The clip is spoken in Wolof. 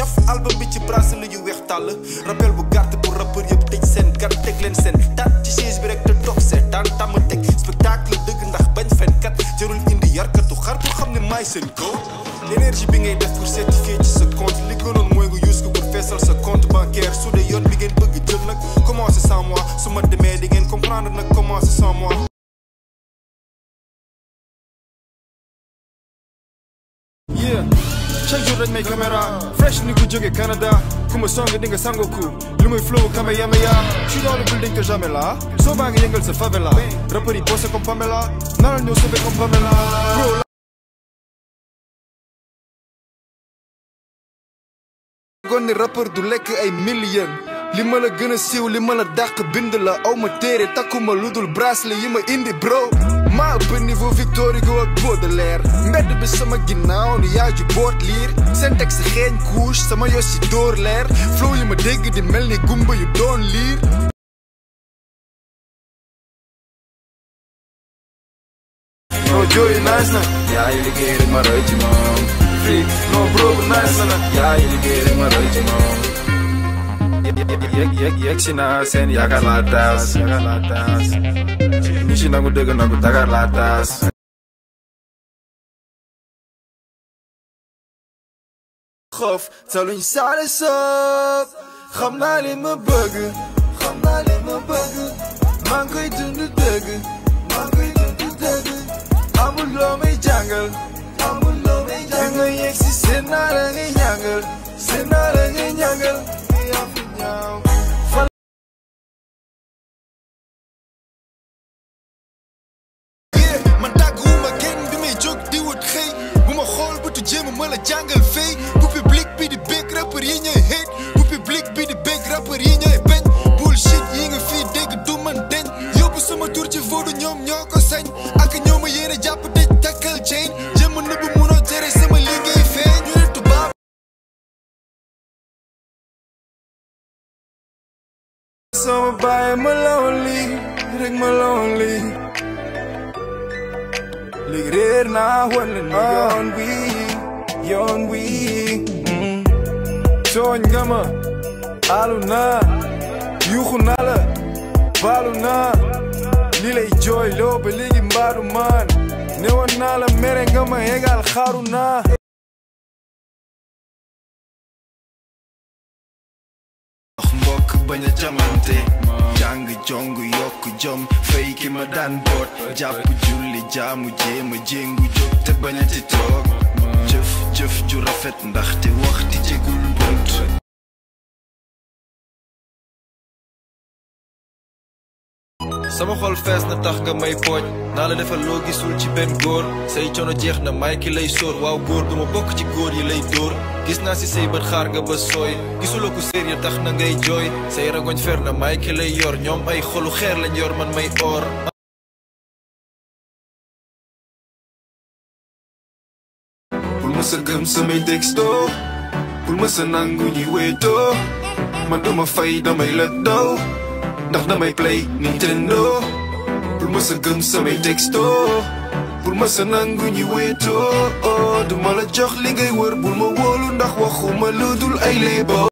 ñaf album bi ci bracelet yu weex tàll rappel bu gàtt pour rappeur yëpp tëj seen gat teg leen seen tat ci chaise bi rek te toog seetaan tàmm teg spectacle dëgg ndax bañ fen kat jarul indi yarkatu xar pour xam ne maay seen kaw l'énergie bi ngay def pour certifier ci sa compte li gënoon mooy nga use ko pour feesal sa compte bancaire su dee yoon bi ngeen bëgg jël nag commencé sans moi su ma demee di ngeen comprendre nag commencé sans moi yeah chaque jour dañ may caméra fresh ni ku jóge Canada ku ma song di nga sangoku lu muy flow Kamehameha je suis dans le building que jamais là soo baa ngi yëngal sa favela rappeur yi bossé comme Pamela naanal ñëw sauvé comme Pamela bro gon ni rappeur du lekk ay million li ma la gën a siiw li ma la dàq bind la aw ma téere takkuma lu dul bracelet yi ma indi bro maa ëpp niveau Victor Hugo ak Baudelaire mbedd bi sama ginnaaw ni yaa ju boot liir seen texte xeeñ couche sama yos yi dóor leer flow yi ma dégg di mel ni gumba yu doon liir no jooyu nice na yaa yi liggéey rek ma roy ci moom fii no bro bu nice na yaa yi liggéey rek ma roy ci moom yeg si naa seen yaakaar laa taas ñu si nangu dëgg nangu Dakar laa taas xof taluñ saale soob xam naa li ma bëgg maa ngi koy dund dëgg amul loo may jàngal bi nga yegg si seen naa la ngay ñàngal man tàgguwuma kenn bi may jóg di wut xëy bu ma xool bëtu jéem a la jàngal fay bu public bi di bég rappeur yi ñooy hate bu public bi di bég rappeur yi ñooy bañ bullshit yi nga fii dégg du man deñ yóbbu sama tur ci vodu ñoom ñoo ko sañ ak ñoo ma yéene jàpp dëj takkal chain jéem a nëbb munoo tere sama liggéey feeñ ñu ne tubaab sama baay ma lawoon lii rek ma lawoon lii léegi réer naa wala ni yoon wi tooñ nga ma alu naa yuuxu naa la baalu naa li lay jooy loo ba léegi mbaadu maan ne woon naa la mere nga ma égal xaaru naa mbokk bañ a jamante jàng jong yokk jom fay ki ma daan boot jàpp julli jaamu jéema jéngu jóg te bañ a ti toog jëf ju rafet ndaxte waxti jegul bunt sama xol fees na tax nga may pooj naa la defal loo gisul ci benn góor say coono jeex na may ki lay sóor waaw góor duma bokk ci góor yi lay dóor gis naa si say bët xaar nga ba sooy gisuloo ko séer ya tax na ngay jooy say ragoñ fer na may ki lay yor ñoom ay xolu xeer lañ yor man may or bul ma sa gëm samay texto bul ma sa nangu ñi wéetoo man dama fay damay la daw ndax damay play Nintendo bul ma sa gëm samay texto bul ma sa nangu ñi wéetoo du ma la jox li ngay wër bul ma wóolu ndax waxuma lu dul ay léebo